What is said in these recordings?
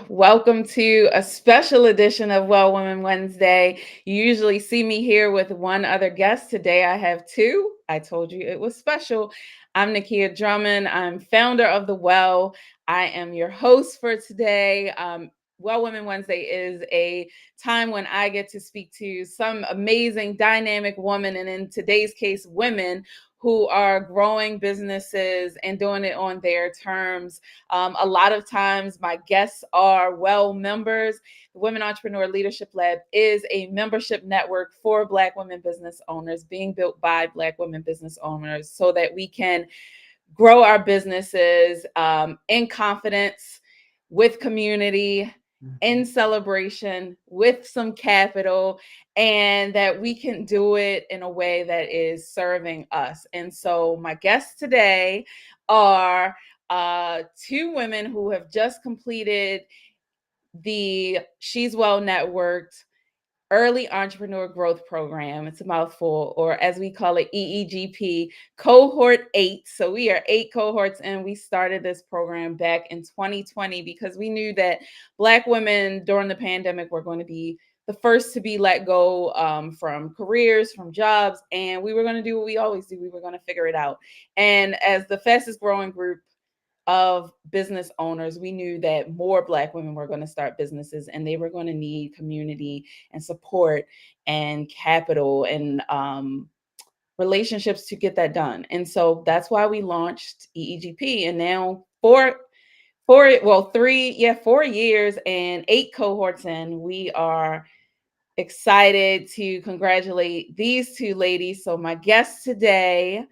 Welcome to a special edition of Well Women Wednesday. You usually see me here with one other guest. Today I have two. I told you it was special. I'm Nakeia Drummond. I'm founder of The Well. I am your host for today. Well Women Wednesday is a time when I get to speak to some amazing, dynamic women, and in today's case, women who are growing businesses and doing it on their terms. A lot of times my guests are well members. The Women Entrepreneur Leadership Lab is a membership network for Black women business owners being built by Black women business owners so that we can grow our businesses in confidence, with community, in celebration, with some capital, and that we can do it in a way that is serving us. And so my guests today are two women who have just completed the She's Well Networked Early Entrepreneur Growth Program. It's a mouthful, or as we call it, EEGP, cohort 8. So we are 8 cohorts, and we started this program back in 2020 because we knew that Black women during the pandemic were going to be the first to be let go from careers, from jobs, and we were going to do what we always do. We were going to figure it out. And as the fastest growing group of business owners, we knew that more Black women were going to start businesses and they were going to need community and support and capital and relationships to get that done. And so that's why we launched EEGP. And now 4 years and 8 cohorts in, we are excited to congratulate these two ladies. So my guests today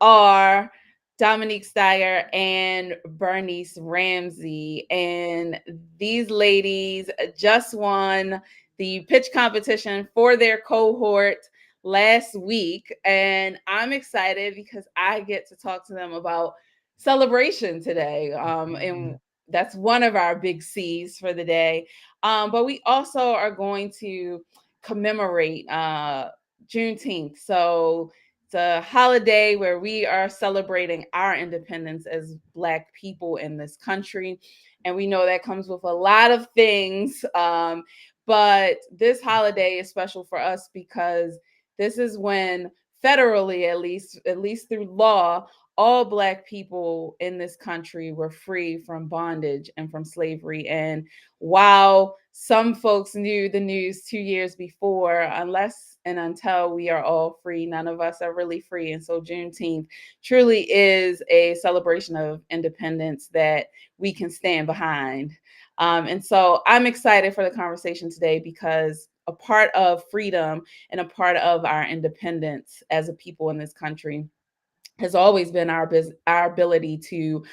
are Dominique Stiger and Bernice Ramsey. And these ladies just won the pitch competition for their cohort last week. And I'm excited because I get to talk to them about celebration today. And that's one of our big C's for the day. But we also are going to commemorate Juneteenth. So it's a holiday where we are celebrating our independence as Black people in this country. And we know that comes with a lot of things. But this holiday is special for us because this is when federally, at least through law, all Black people in this country were free from bondage and from slavery. And while some folks knew the news 2 years before, unless and until we are all free, none of us are really free. And so Juneteenth truly is a celebration of independence that we can stand behind. And so I'm excited for the conversation today because a part of freedom and a part of our independence as a people in this country has always been our ability to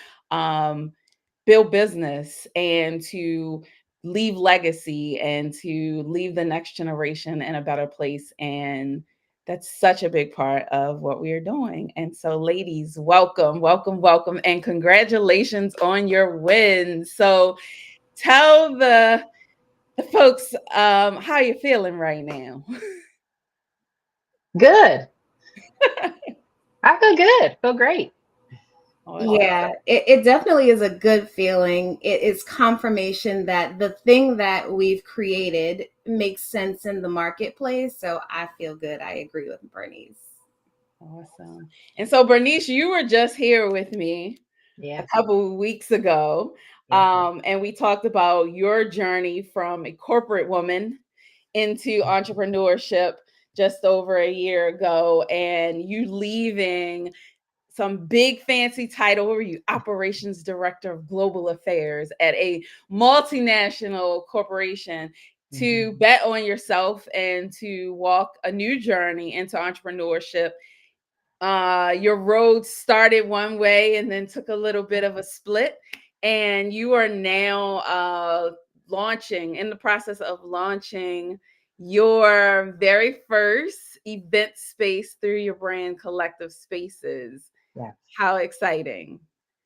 build business and to leave legacy and to leave the next generation in a better place. And that's such a big part of what we are doing. And so, ladies, welcome, welcome, welcome, and congratulations on your wins. So tell the folks how you're feeling right now. Good. I feel good. Feel great. Awesome. Yeah, it definitely is a good feeling. It is confirmation that the thing that we've created makes sense in the marketplace. So I feel good. I agree with Bernice. Awesome. And so, Bernice, you were just here with me a Yeah. couple of weeks ago. Yeah. And we talked about your journey from a corporate woman into entrepreneurship just over a year ago, and you leaving some big fancy title. Were you operations director of global affairs at a multinational corporation to bet on yourself and to walk a new journey into entrepreneurship? Your road started one way and then took a little bit of a split, and you are now launching, in the process of launching your very first event space through your brand Collective Spaces. Yeah. How exciting.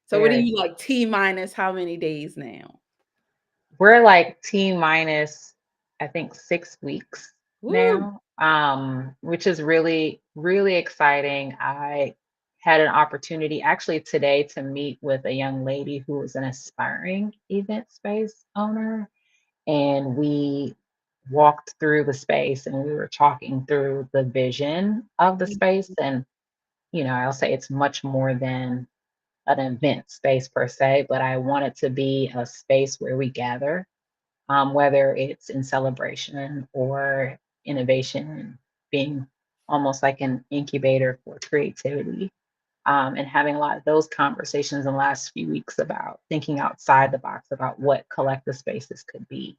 So what are Very. you, like, T minus how many days now? We're like T minus, I think 6 weeks Woo. now. Which is really, really exciting. I had an opportunity actually today to meet with a young lady who was an aspiring event space owner. And we walked through the space and we were talking through the vision of the space. And, I'll say it's much more than an event space per se, but I want it to be a space where we gather, whether it's in celebration or innovation, being almost like an incubator for creativity, and having a lot of those conversations in the last few weeks about thinking outside the box about what collective spaces could be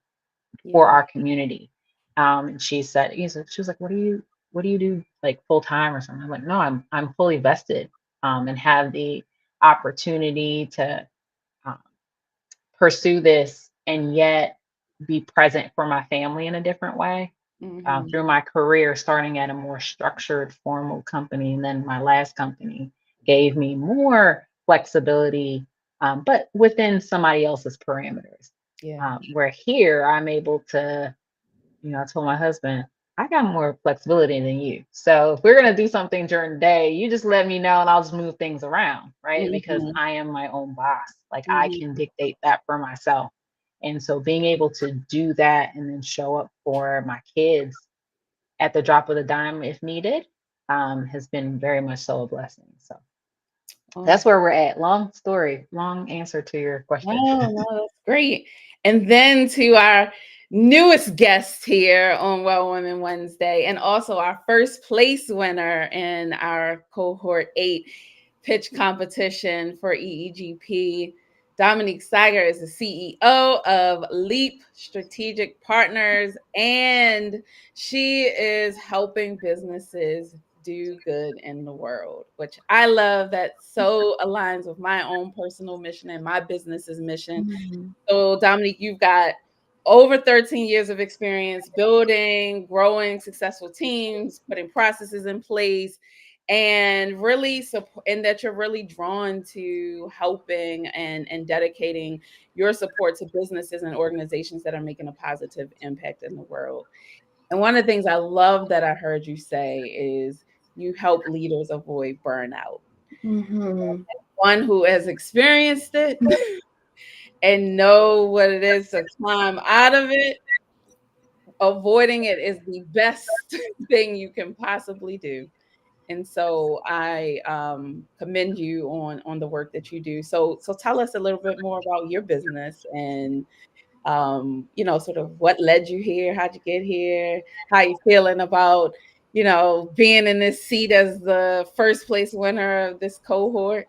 for Yeah. our community. And she said, she was like, what do you do like full time or something? I'm like, no, I'm fully vested, and have the opportunity to um, pursue this and yet be present for my family in a different way. Mhm. Through my career, starting at a more structured, formal company, and then my last company gave me more flexibility, but within somebody else's parameters. Yeah. Where here, I'm able to, I told my husband, I got more flexibility than you. So if we're going to do something during the day, you just let me know and I'll just move things around, right? Because Mhm. I am my own boss. Like I Mhm. can dictate that for myself. And so being able to do that and then show up for my kids at the drop of the dime if needed, has been very much so a blessing. So that's Awesome. where we're at. Long story, long answer to your question. No, that's great. And then to our newest guest here on Well Women Wednesday, and also our first place winner in our cohort 8 pitch competition for EEGP. Dominique Stiger is the CEO of Leap Strategic Partners, and she is helping businesses do good in the world, which I love. That so aligns with my own personal mission and my business's mission. Mhm. So, Dominique, you've got over 13 years of experience building, growing successful teams, putting processes in place, and really support, and that you're really drawn to helping and dedicating your support to businesses and organizations that are making a positive impact in the world. And one of the things I love that I heard you say is you help leaders avoid burnout. Mhm. One who has experienced it and know what it is to climb out of it, avoiding it is the best thing you can possibly do. And so I commend you on the work that you do. So tell us a little bit more about your business and sort of what led you here, how'd you get here, how you feeling about, being in this seat as the first place winner of this cohort.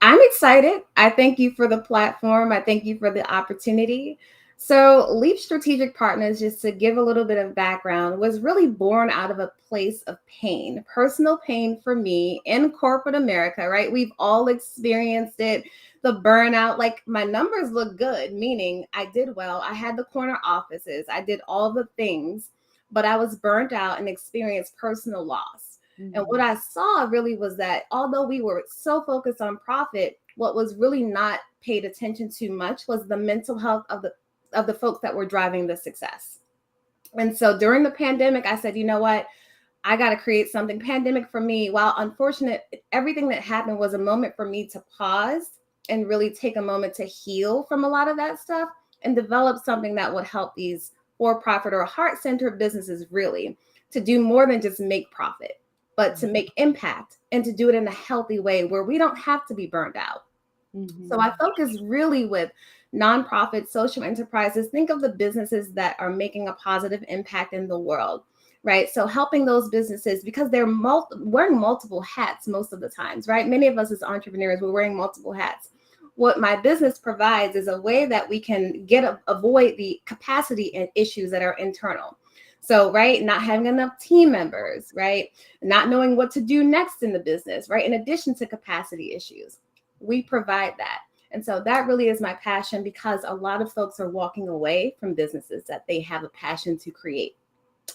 I'm excited. I thank you for the platform. I thank you for the opportunity. So, Leap Strategic Partners, just to give a little bit of background, was really born out of a place of pain, personal pain for me in corporate America, right? We've all experienced it, the burnout. Like, my numbers look good, meaning I did well. I had the corner offices, I did all the things, but I was burnt out and experienced personal loss. And what Mhm. I saw really was that although we were so focused on profit, what was really not paid attention to much was the mental health of the folks that were driving the success. And so during the pandemic, I said, you know what? I got to create something. Pandemic for me, while unfortunate, everything that happened was a moment for me to pause and really take a moment to heal from a lot of that stuff and develop something that would help these for-profit or heart-centered businesses really to do more than just make profit, but to make impact and to do it in a healthy way where we don't have to be burned out. So I Mhm. focus really with nonprofit social enterprises. Think of the businesses that are making a positive impact in the world, right? So helping those businesses because they're wearing multiple hats most of the times, right? Many of us as entrepreneurs, we're wearing multiple hats. What my business provides is a way that we can avoid the capacity and issues that are internal. So, right, not having enough team members, right? Not knowing what to do next in the business, right? In addition to capacity issues, we provide that. And so that really is my passion because a lot of folks are walking away from businesses that they have a passion to create.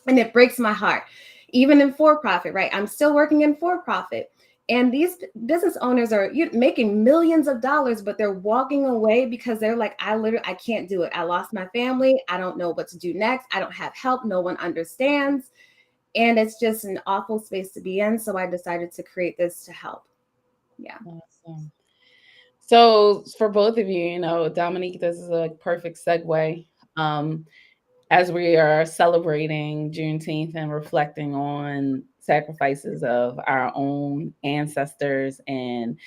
And it breaks my heart. Even in for profit, right? I'm still working in for profit. And these business owners are making millions of dollars, but they're walking away because they're like, I can't do it. I lost my family. I don't know what to do next. I don't have help. No one understands. And it's just an awful space to be in. So I decided to create this to help. Yeah. Awesome. So for both of you, Dominique, this is a perfect segue. As we are celebrating Juneteenth and reflecting on sacrifices of our own ancestors and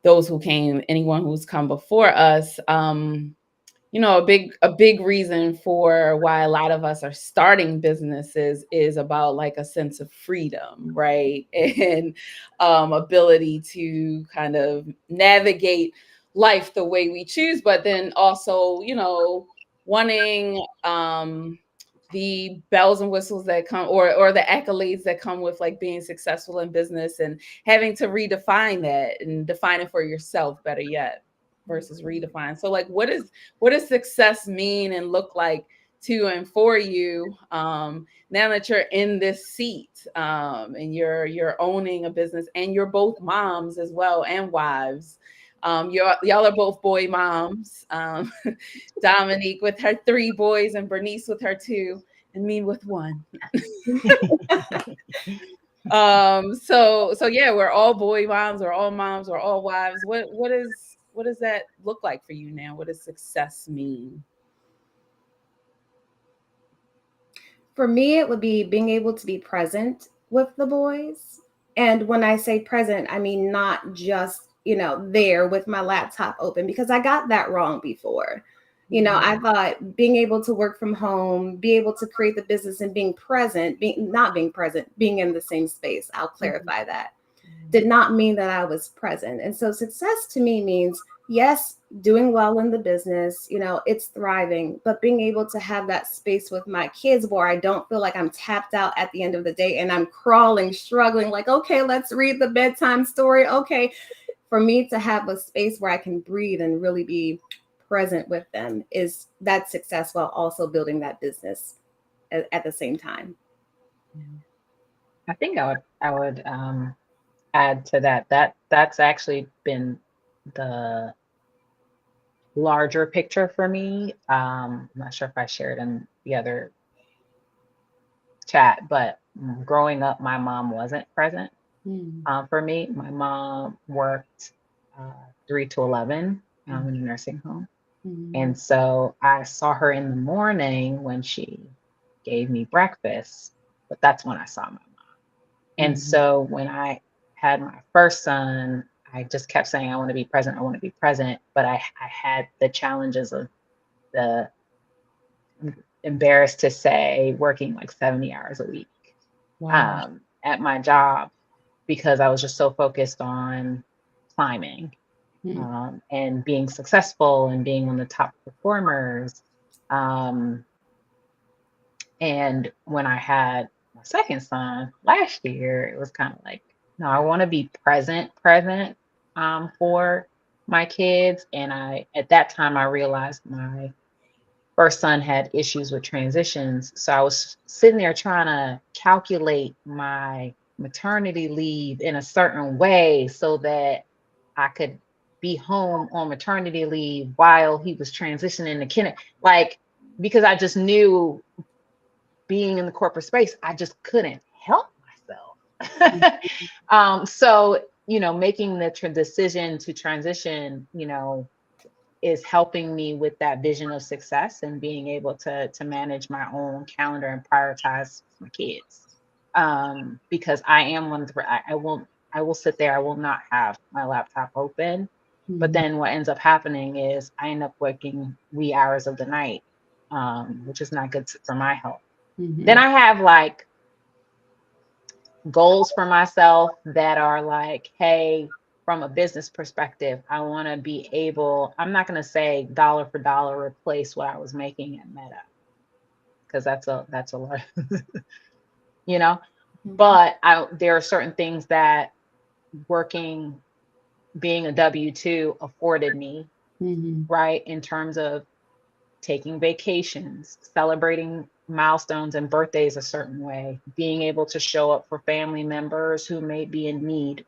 those who came, anyone who's come before us, a big reason for why a lot of us are starting businesses is about like a sense of freedom, right? And ability to kind of navigate life the way we choose, but then also, wanting the bells and whistles that come, or the accolades that come with like being successful in business, and having to redefine that and define it for yourself, better yet, versus redefine. So like, what does success mean and look like to and for you, now that you're in this seat, and you're owning a business, and you're both moms as well, and wives. Y'all are both boy moms. Dominique with her 3 boys, and Bernice with her 2, and me with 1. So yeah, we're all boy moms, we're all moms, we're all wives. What does that look like for you now? What does success mean? For me, it would be being able to be present with the boys. And when I say present, I mean not just, there with my laptop open, because I got that wrong before. I thought being able to work from home, be able to create the business and being present, not being present, being in the same space. I'll clarify that. Did not mean that I was present. And so success to me means, yes, doing well in the business, it's thriving, but being able to have that space with my kids where I don't feel like I'm tapped out at the end of the day and I'm crawling, struggling, like, okay, let's read the bedtime story. Okay. For me to have a space where I can breathe and really be present with them, is that success, while also building that business at the same time. I think I would add to that's actually been the larger picture for me. I'm not sure if I shared in the other chat, but growing up, my mom wasn't present. For me, my mom worked 3 to 11 in a nursing home. And so I saw her in the morning when she gave me breakfast, but that's when I saw my mom. And so when I had my first son, I just kept saying, I want to be present. I want to be present. But I had the challenges of the, I'm embarrassed to say, working like 70 hours a week. Wow. At my job, because I was just so focused on climbing, and being successful and being one of the top performers. And when I had my second son last year, it was kind of like, no, I want to be present for my kids. And at that time, I realized my first son had issues with transitions. So I was sitting there trying to calculate my maternity leave in a certain way so that I could be home on maternity leave while he was transitioning to kinder. Like, because I just knew, being in the corporate space, I just couldn't help myself. So, making the decision to transition, is helping me with that vision of success and being able to manage my own calendar and prioritize my kids. Because I am one of the, I will sit there, I will not have my laptop open. But then what ends up happening is I end up working wee hours of the night, which is not good for my health. Then I have like goals for myself that are like, hey, from a business perspective, I want to be able, I'm not going to say dollar for dollar replace what I was making at Meta, because that's a lot, but there are certain things that being a W-2 afforded me, right? In terms of taking vacations, celebrating milestones and birthdays a certain way, being able to show up for family members who may be in need,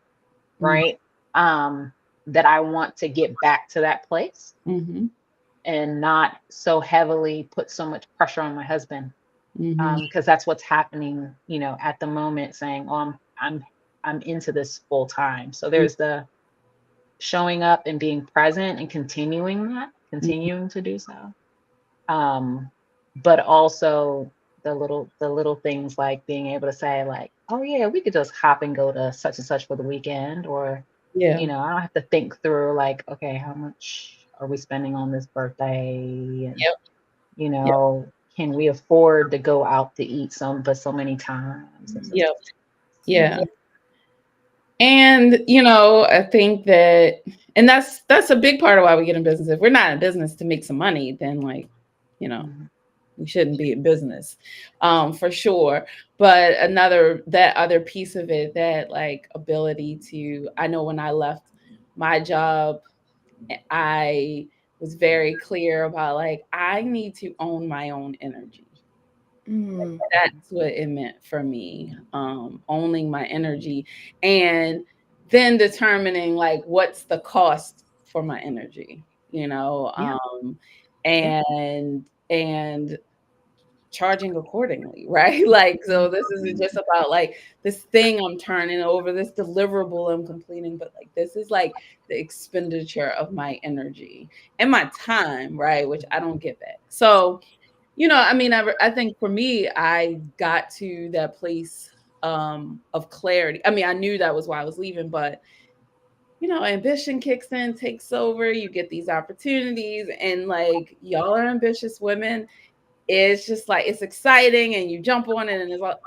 right? That I want to get back to that place, and not so heavily put so much pressure on my husband because that's what's happening, you know, at the moment, saying, oh, I'm into this full time. So there's the showing up and being present and continuing to do so. But also the little things like being able to say like, oh yeah, we could just hop and go to such and such for the weekend, or, Yeah. you know, I don't have to think through like, okay, how much are we spending on this birthday? And, Yep. you know, can we afford to go out to eat but so many times? Yep. Mhm. Yeah. And, you know, I think that, and that's a big part of why we get in business. If we're not in business to make some money, then like, you know, we shouldn't be in business, for sure. But that other piece of it, that like ability to, I know when I left my job, I was very clear about like, I need to own my own energy. Mm. That's what it meant for me, owning my energy, and then determining like what's the cost for my energy, you know, Yeah. and charging accordingly, right? Like, so this isn't just about like this thing I'm turning over, this deliverable I'm completing, but like this is like the expenditure of my energy and my time, right? Which I don't get back. So, you know, I mean, I think for me, I got to that place of clarity. I mean, I knew that was why I was leaving, but you know, ambition kicks in, takes over. You get these opportunities, and like y'all are ambitious women. It's just like it's exciting, and you jump on it, and it's like,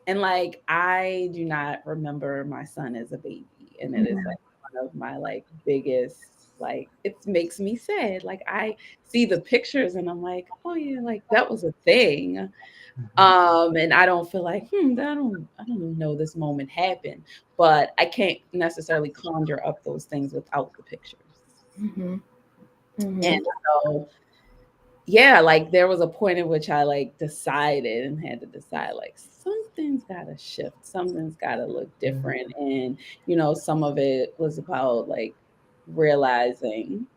and like I do not remember my son as a baby, and it is like one of my like biggest, like it makes me sad. Like I see the pictures and I'm like, oh yeah, like that was a thing. And I don't feel like, I don't even know this moment happened, but I can't necessarily conjure up those things without the pictures. Mhm. And Mhm. so yeah, like there was a point in which I like decided and had to decide like something's gotta shift, something's gotta look different. And you know, some of it was about like realizing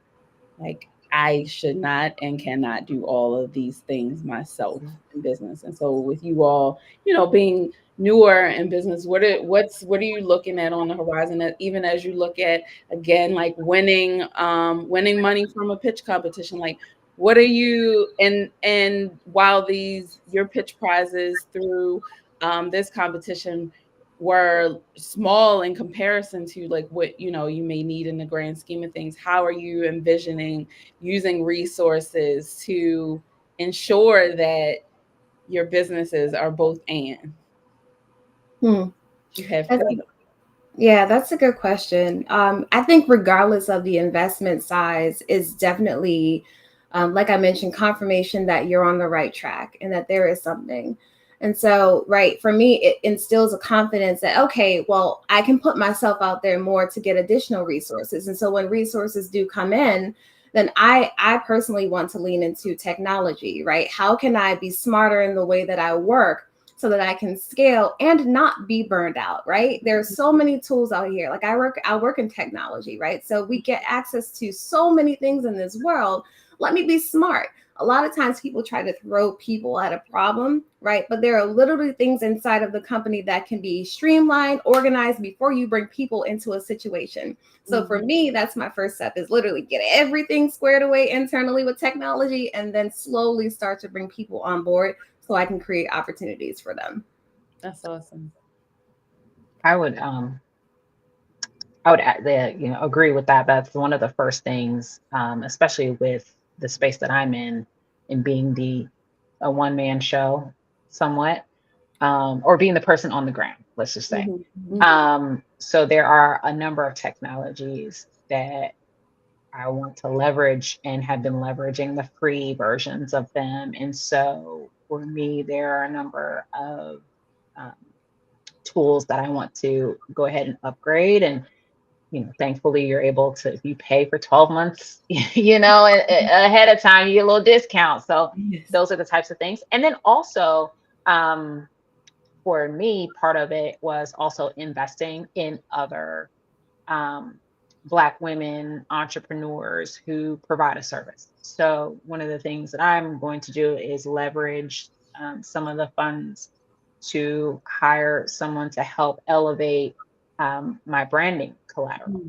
like I should not and cannot do all of these things myself in business. And so with you all, you know, being newer in business, what are you looking at on the horizon, that even as you look at again like winning money from a pitch competition, like what are you, and while these your pitch prizes through this competition were small in comparison to like what you know you may need in the grand scheme of things, how are you envisioning using resources to ensure that your businesses are both and Hmm. you have That's, freedom? yeah, that's a good question. I think regardless of the investment size is definitely, like I mentioned, confirmation that you're on the right track and that there is something. And so, right, for me, it instills a confidence that, okay, well, I can put myself out there more to get additional resources. And so when resources do come in, then I personally want to lean into technology, right? How can I be smarter in the way that I work so that I can scale and not be burned out, right? There's so many tools out here. Like I work in technology, right? So we get access to so many things in this world. Let me be smart. A lot of times people try to throw people at a problem, right? But there are literally things inside of the company that can be streamlined, organized before you bring people into a situation. So for me, that's my first step, is literally get everything squared away internally with technology and then slowly start to bring people on board so I can create opportunities for them. That's awesome. I would you know, agree with that. That's one of the first things, especially with the space that I'm in being a one man show, somewhat, or being the person on the ground. Let's just say. Mhm. So there are a number of technologies that I want to leverage and have been leveraging the free versions of them. And so for me, there are a number of um, tools that I want to go ahead and upgrade. And, you know, thankfully you're able to, if you pay for 12 months, you know, ahead of time, you get a little discount. So Yes. those are the types of things. And then also, um, for me, part of it was also investing in other um, Black women entrepreneurs who provide a service. So one of the things that I'm going to do is leverage some of the funds to hire someone to help elevate my branding collateral.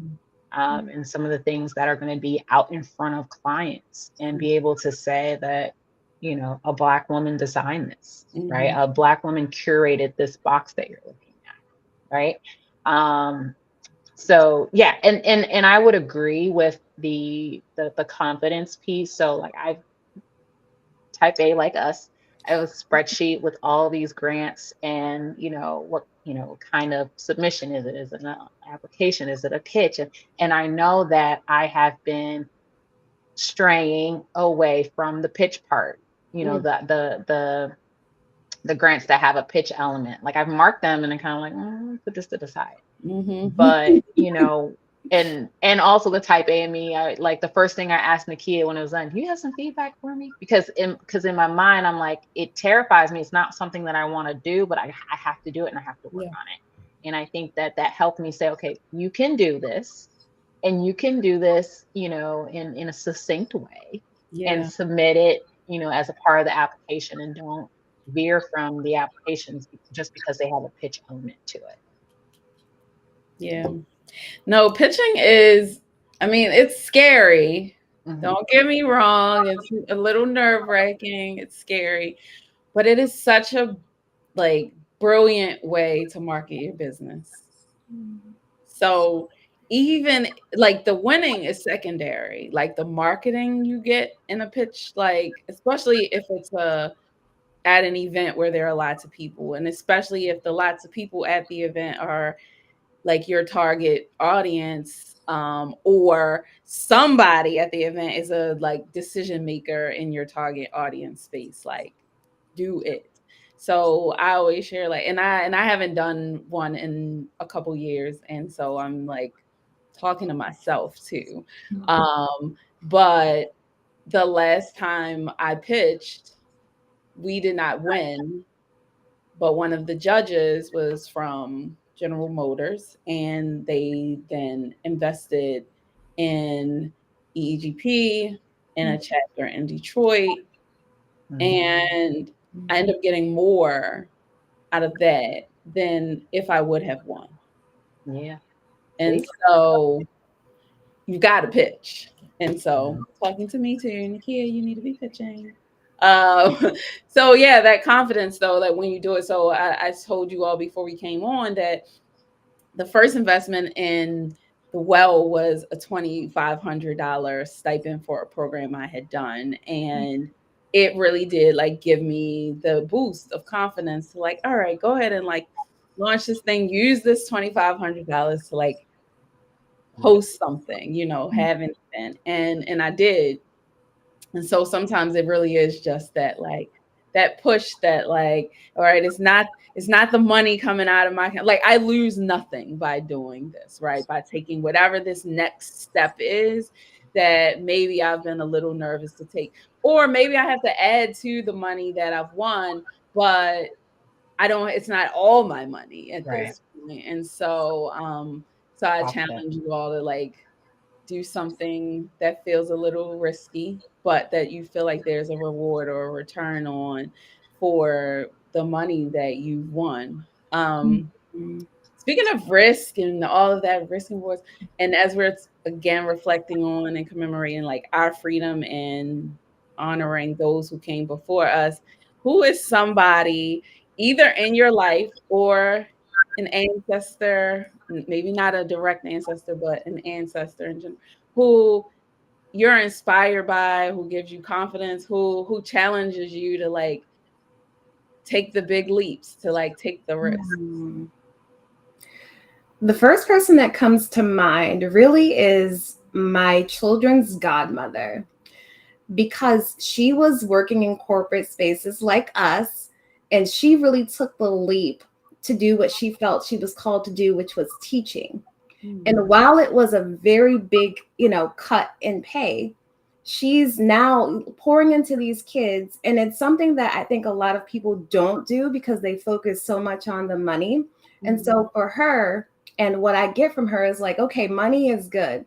And some of the things that are going to be out in front of clients and be able to say that, you know, a Black woman designed this, right? A Black woman curated this box that you're looking at, right? So yeah, and I would agree with the confidence piece. So like I've type A like us, I have a spreadsheet with all these grants and what kind of submission is it? Is it an application? Is it a pitch? And I know that I have been straying away from the pitch part, the grants that have a pitch element. Like I've marked them and I'm kind of like, put this to the side. But and also the type A in me, like the first thing I asked Nakeia when it was done, do you have some feedback for me? Because in my mind, I'm like, it terrifies me. It's not something that I want to do, but I have to do it and I have to work on it. And I think that helped me say, okay, you can do this, and you can do this, in a succinct way, and submit it, as a part of the application, and don't veer from the applications just because they have a pitch element to it. Yeah. No, pitching is, it's scary. Don't get me wrong. It's a little nerve-wracking. It's scary, but it is such a brilliant way to market your business. So even the winning is secondary, the marketing you get in a pitch, especially if it's at an event where there are lots of people, and especially if the lots of people at the event are your target audience, or somebody at the event is a decision maker in your target audience space, do it. So I always share and I haven't done one in a couple years, and so I'm talking to myself too. But the last time I pitched, we did not win, but one of the judges was from General Motors, and they then invested in EEGP in a chapter in Detroit. And I ended up getting more out of that than if I would have won. Yeah. And so you've got to pitch. And so talking to me too, Nakeia, you need to be pitching. So yeah, that confidence though, that when you do it. So I told you all before we came on that the first investment in the well was a $2,500 stipend for a program I had done. And it really did give me the boost of confidence to all right, go ahead and launch this thing, use this $2,500 to host something, have an event. And I did. And so sometimes it really is just that that push that all right, it's not the money coming out of my account. I lose nothing by doing this, right? By taking whatever this next step is that maybe I've been a little nervous to take, or maybe I have to add to the money that I've won, but it's not all my money at this point. And so so I challenge you all to do something that feels a little risky, but that you feel like there's a reward or a return on for the money that you've won. Speaking of risk and all of that, risk and rewards, and as we're again reflecting on and commemorating our freedom and honoring those who came before us, who is somebody either in your life or an ancestor, maybe not a direct ancestor, but an ancestor in general, who you're inspired by, who gives you confidence, who challenges you to take the big leaps, to take the risk? The first person that comes to mind really is my children's godmother, because she was working in corporate spaces like us, and she really took the leap to do what she felt she was called to do, which was teaching. And while it was a very big, cut in pay, she's now pouring into these kids. And it's something that I think a lot of people don't do because they focus so much on the money. And so for her, and what I get from her is okay, money is good,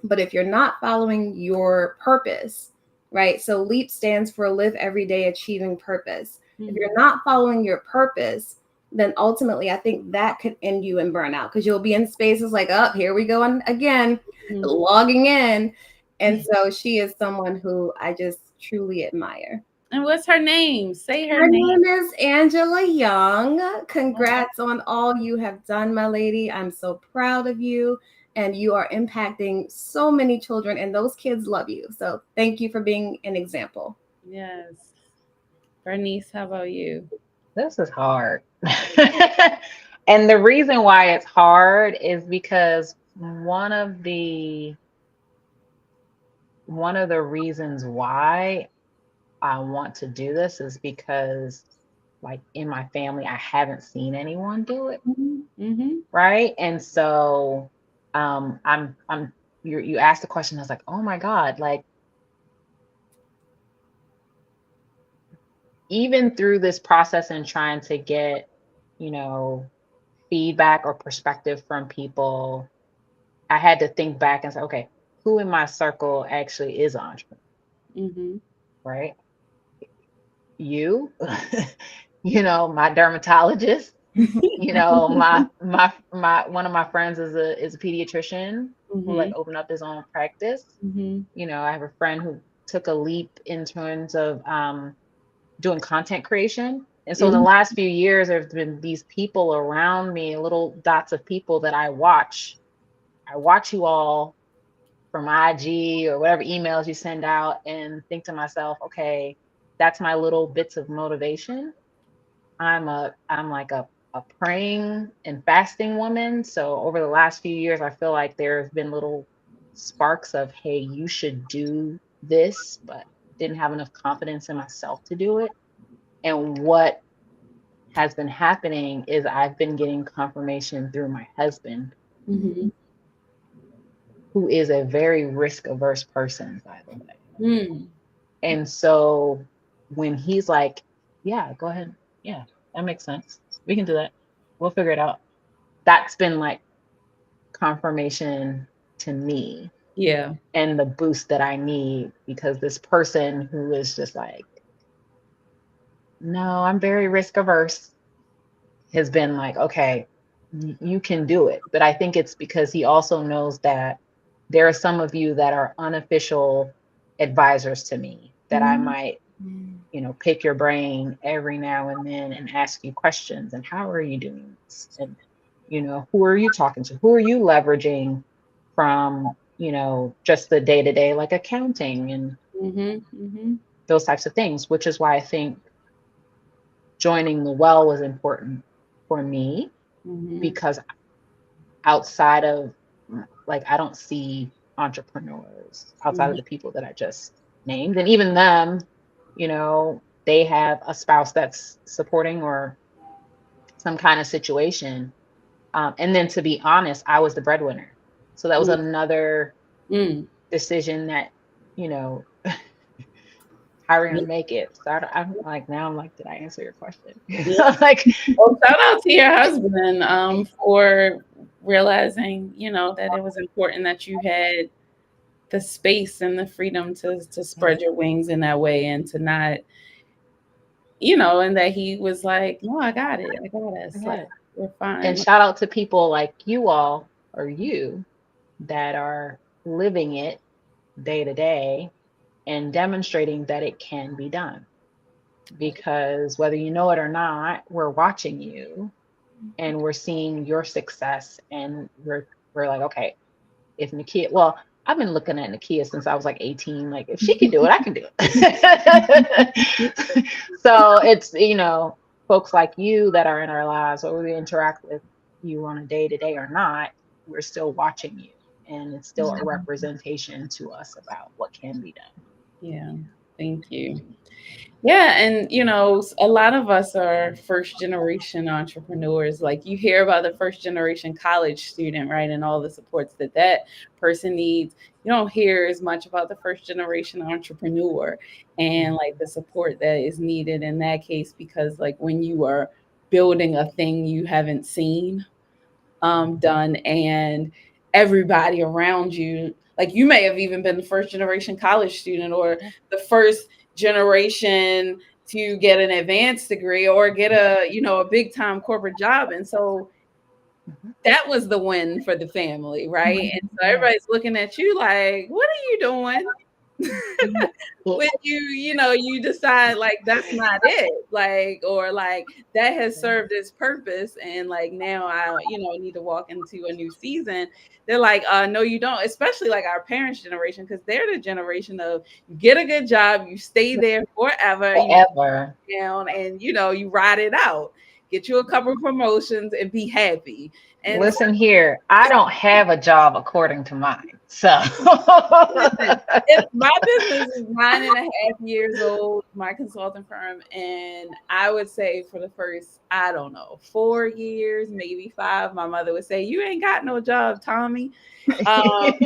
but if you're not following your purpose, right? So LEAP stands for Live Every Day Achieving Purpose. If you're not following your purpose, then ultimately I think that could end you in burnout, because you'll be in spaces like, oh, here we go again, logging in. And so she is someone who I just truly admire. And what's her name? Say her Her name. name is Angela Young. Congrats on all you have done, my lady. I'm so proud of you. And you are impacting so many children, and those kids love you. So thank you for being an example. Yes. Bernice, how about you? This is hard. And the reason why it's hard is because one of the reasons why I want to do this is because, like, in my family, I haven't seen anyone do it. Right. And so you asked the question, I was like, oh my God, like, even through this process and trying to get, feedback or perspective from people, I had to think back and say, okay, who in my circle actually is an entrepreneur? Right? You, my dermatologist, my one of my friends is a pediatrician who like opened up his own practice. I have a friend who took a leap in terms of doing content creation. And so in the last few years, there's been these people around me, little dots of people that I watch. I watch you all from IG or whatever emails you send out and think to myself, okay, that's my little bits of motivation. I'm like a praying and fasting woman. So over the last few years, I feel like there's been little sparks of, hey, you should do this, but didn't have enough confidence in myself to do it. And what has been happening is I've been getting confirmation through my husband, who is a very risk-averse person, by the way. And so when he's like, yeah, go ahead. Yeah, that makes sense. We can do that. We'll figure it out. That's been like confirmation to me. Yeah. And the boost that I need, because this person who is just like, no, I'm very risk-averse, has been like, okay, you can do it. But I think it's because he also knows that there are some of you that are unofficial advisors to me that I might, pick your brain every now and then and ask you questions. And how are you doing this? And, who are you talking to? Who are you leveraging from, just the day-to-day, like accounting and those types of things, which is why I think joining the well was important for me, because outside of, like, I don't see entrepreneurs outside of the people that I just named. And even them, they have a spouse that's supporting or some kind of situation. And then, to be honest, I was the breadwinner. So that was another decision that, how are we going to make it? So I'm like, now I'm like, did I answer your question? Like, well, shout out to your husband for realizing, that it was important that you had the space and the freedom to spread your wings in that way, and to not, and that he was like, no, I got it. I got us. Like, we're fine. And shout out to people like you all, or you, that are living it day to day and demonstrating that it can be done. Because whether you know it or not, we're watching you and we're seeing your success, and we're like, okay, if Nakeia, well, I've been looking at Nakeia since I was like 18. Like, if she can do it, I can do it. So it's, folks like you that are in our lives, whether we interact with you on a day-to-day or not, we're still watching you. And it's still a representation to us about what can be done. Yeah, thank you. Yeah, and a lot of us are first generation entrepreneurs. Like, you hear about the first generation college student, right, and all the supports that person needs. You don't hear as much about the first generation entrepreneur and like the support that is needed in that case, because like when you are building a thing you haven't seen done, and everybody around you, like, you may have even been the first generation college student or the first generation to get an advanced degree or get a, a big time corporate job. And so that was the win for the family, right? And so everybody's looking at you like, what are you doing? When you decide like that's not it, like, or like that has served its purpose, and like now I need to walk into a new season. They're like, no, you don't. Especially like our parents' generation, because they're the generation of you get a good job, you stay there forever, down, and you ride it out, get you a couple of promotions, and be happy. And listen here, I don't have a job according to mine. So my business is 9.5 years old, my consulting firm. And I would say for the first, I don't know, 4 years, maybe 5, my mother would say, you ain't got no job, Tommy. And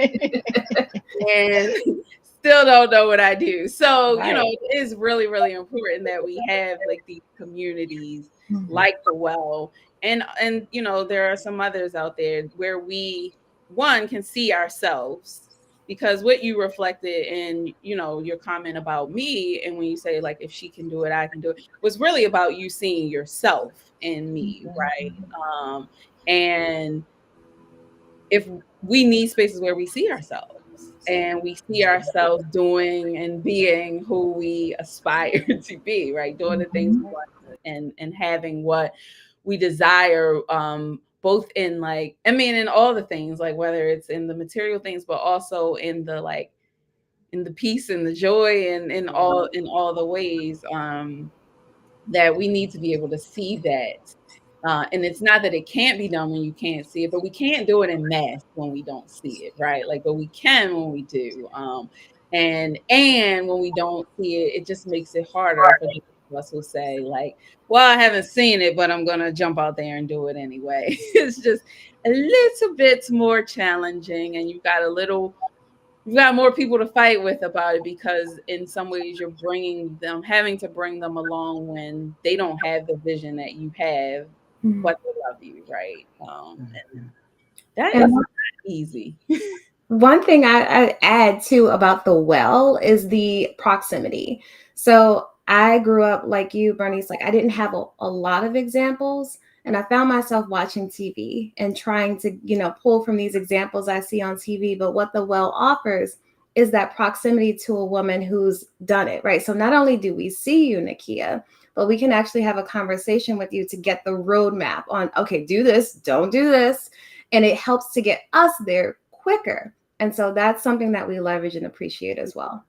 still don't know what I do. So, it is really, really important that we have like these communities like the Well. And there are some others out there where we, one, can see ourselves, because what you reflected in, your comment about me, and when you say like, if she can do it, I can do it, was really about you seeing yourself in me, right? And if we need spaces where we see ourselves, and we see ourselves doing and being who we aspire to be, right? Doing the things we want and having what we desire, both in like, in all the things, like whether it's in the material things, but also in the like, in the peace and the joy, and in all the ways that we need to be able to see that. And it's not that it can't be done when you can't see it, but we can't do it in mass when we don't see it, right? Like, but we can when we do. And when we don't see it, it just makes it harder for those of us who say like, well, I haven't seen it, but I'm going to jump out there and do it anyway. It's just a little bit more challenging, and you've got more people to fight with about it, because in some ways you're having to bring them along when they don't have the vision that you have, but they love you, right? And that is not easy. One thing I add too about the Well is the proximity. So I grew up like you, Bernice, like I didn't have a lot of examples. And I found myself watching TV and trying to, pull from these examples I see on TV. But what the Well offers is that proximity to a woman who's done it, right? So not only do we see you, Nakeia, but we can actually have a conversation with you to get the roadmap on, okay, do this, don't do this. And it helps to get us there quicker. And so that's something that we leverage and appreciate as well.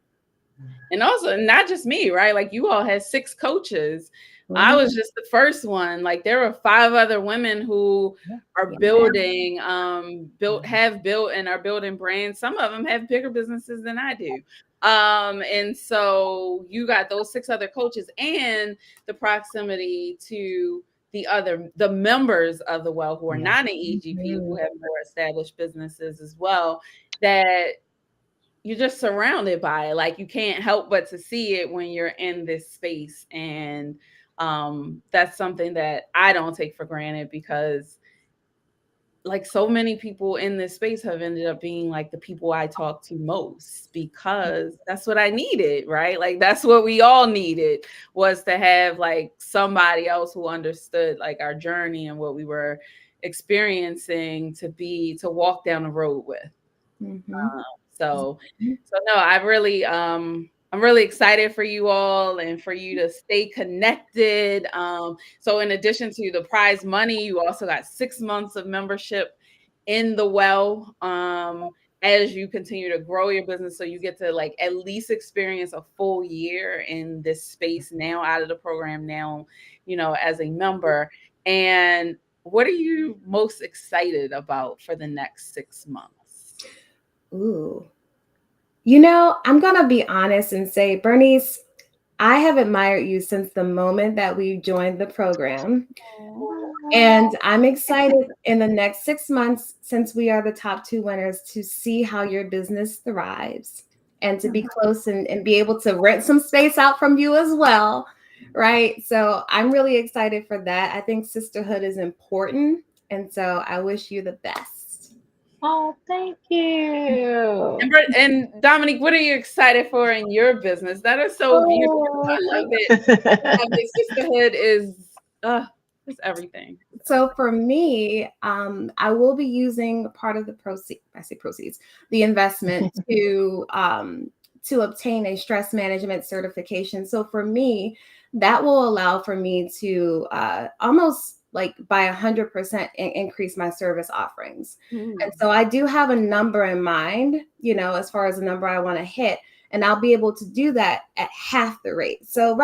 And also not just me, right? Like you all had 6 coaches. I was just the first one. Like there were 5 other women who are building, have built and are building brands. Some of them have bigger businesses than I do. And so you got those 6 other coaches and the proximity to the members of the Well who are not in EEGP, who have more established businesses as well, that you're just surrounded by it. Like you can't help but to see it when you're in this space. And that's something that I don't take for granted, because like so many people in this space have ended up being like the people I talk to most, because that's what I needed, right? Like that's what we all needed, was to have like somebody else who understood like our journey and what we were experiencing, to walk down the road with. So no, I'm really excited for you all and for you to stay connected. So in addition to the prize money, you also got 6 months of membership in the Well, as you continue to grow your business. So you get to like at least experience a full year in this space now, out of the program now, as a member. And what are you most excited about for the next 6 months? Ooh. I'm going to be honest and say, Bernice, I have admired you since the moment that we joined the program. And I'm excited in the next 6 months, since we are the top 2 winners, to see how your business thrives and to be close and be able to rent some space out from you as well. Right. So I'm really excited for that. I think sisterhood is important. And so I wish you the best. Oh, thank you. And Dominique, what are you excited for in your business? That is so beautiful. I love it. I love it. Sisterhood is everything. So for me, I will be using part of the proceeds, the investment to obtain a stress management certification. So for me, that will allow for me to almost like by 100% increase my service offerings. And so I do have a number in mind, as far as the number I want to hit, and I'll be able to do that at half the rate. So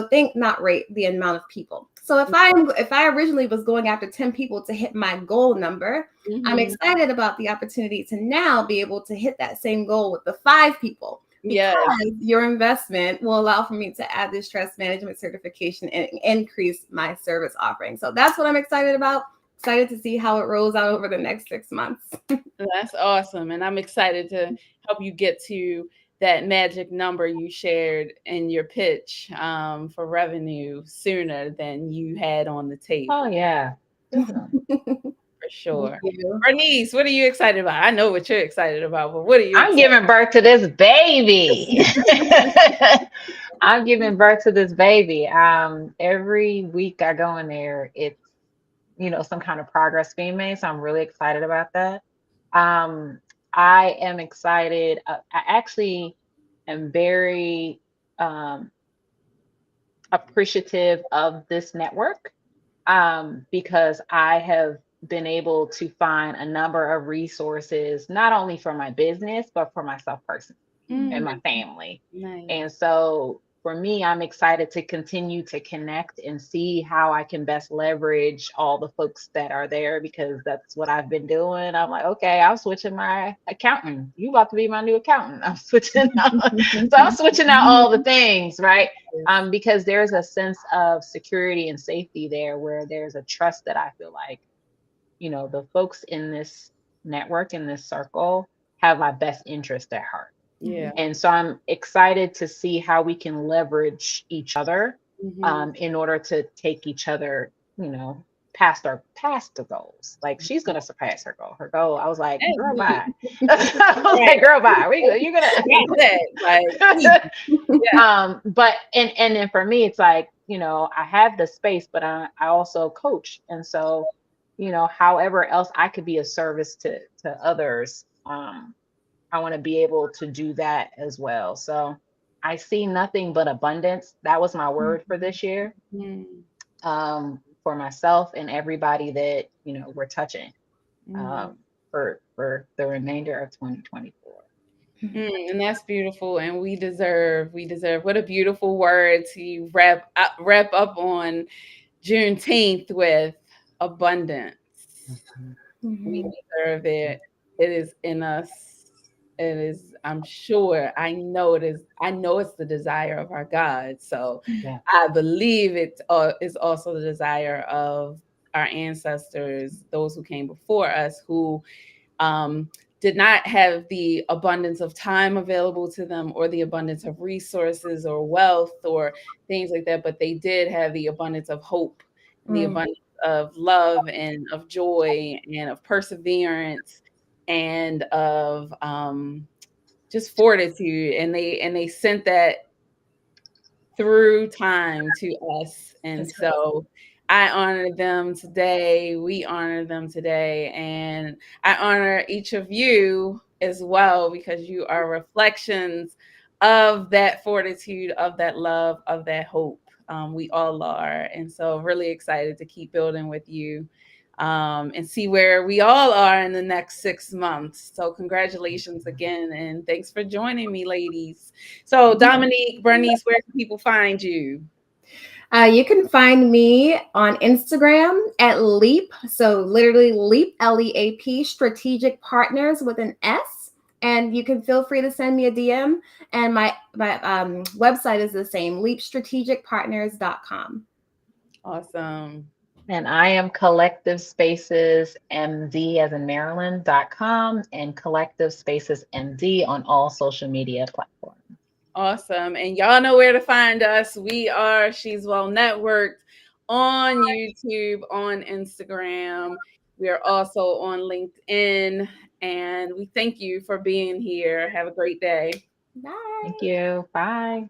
think not rate, the amount of people. So if I originally was going after 10 people to hit my goal number, I'm excited about the opportunity to now be able to hit that same goal with the 5 people. Because your investment will allow for me to add this stress management certification and increase my service offering. So that's what I'm excited about. Excited to see how it rolls out over the next 6 months. That's awesome. And I'm excited to help you get to that magic number you shared in your pitch for revenue sooner than you had on the table. Oh, yeah. For sure. Bernice, what are you excited about? I know what you're excited about, but what are you I'm giving birth to this baby. I'm giving birth to this baby. Every week I go in there, it's, some kind of progress being made. So I'm really excited about that. I am excited. I actually am very appreciative of this network because I have been able to find a number of resources, not only for my business, but for myself personally and my family. Nice. And so for me, I'm excited to continue to connect and see how I can best leverage all the folks that are there, because that's what I've been doing. I'm like, okay, I'm switching my accountant. You about to be my new accountant. I'm switching out. So I'm switching out all the things, right? Because there's a sense of security and safety there, where there's a trust that I feel like, the folks in this network, in this circle, have my best interest at heart. Yeah. And so I'm excited to see how we can leverage each other in order to take each other, past the goals. Like, she's gonna surpass her goal. Her goal, I was like, girl, bye. I was like, girl, bye. You're gonna but and then for me, it's like, I have the space, but I also coach. And so, however else I could be of service to others, I want to be able to do that as well. So I see nothing but abundance. That was my word for this year, for myself and everybody that, we're touching for the remainder of 2024. And that's beautiful. And we deserve, what a beautiful word to wrap up on Juneteenth with: abundance. We deserve it. It is in us. It is, I'm sure, I know it's the desire of our God. So I believe it is also the desire of our ancestors, those who came before us, who did not have the abundance of time available to them, or the abundance of resources or wealth or things like that, but they did have the abundance of hope, and the abundance of love and of joy and of perseverance and of just fortitude. And they sent that through time to us. And so I honor them today. We honor them today. And I honor each of you as well, because you are reflections of that fortitude, of that love, of that hope. We all are. And so really excited to keep building with you and see where we all are in the next 6 months. So congratulations again. And thanks for joining me, ladies. So Dominique, Bernice, where can people find you? You can find me on Instagram at LEAP. So literally LEAP, LEAP, Strategic Partners with an S. And you can feel free to send me a DM. And my website is the same, leapstrategicpartners.com. Awesome. And I am Collective Spaces MD as in Maryland.com and Collective Spaces MD on all social media platforms. Awesome. And y'all know where to find us. We are She's Well Networked on YouTube, on Instagram. We are also on LinkedIn, and we thank you for being here. Have a great day. Bye. Thank you. Bye.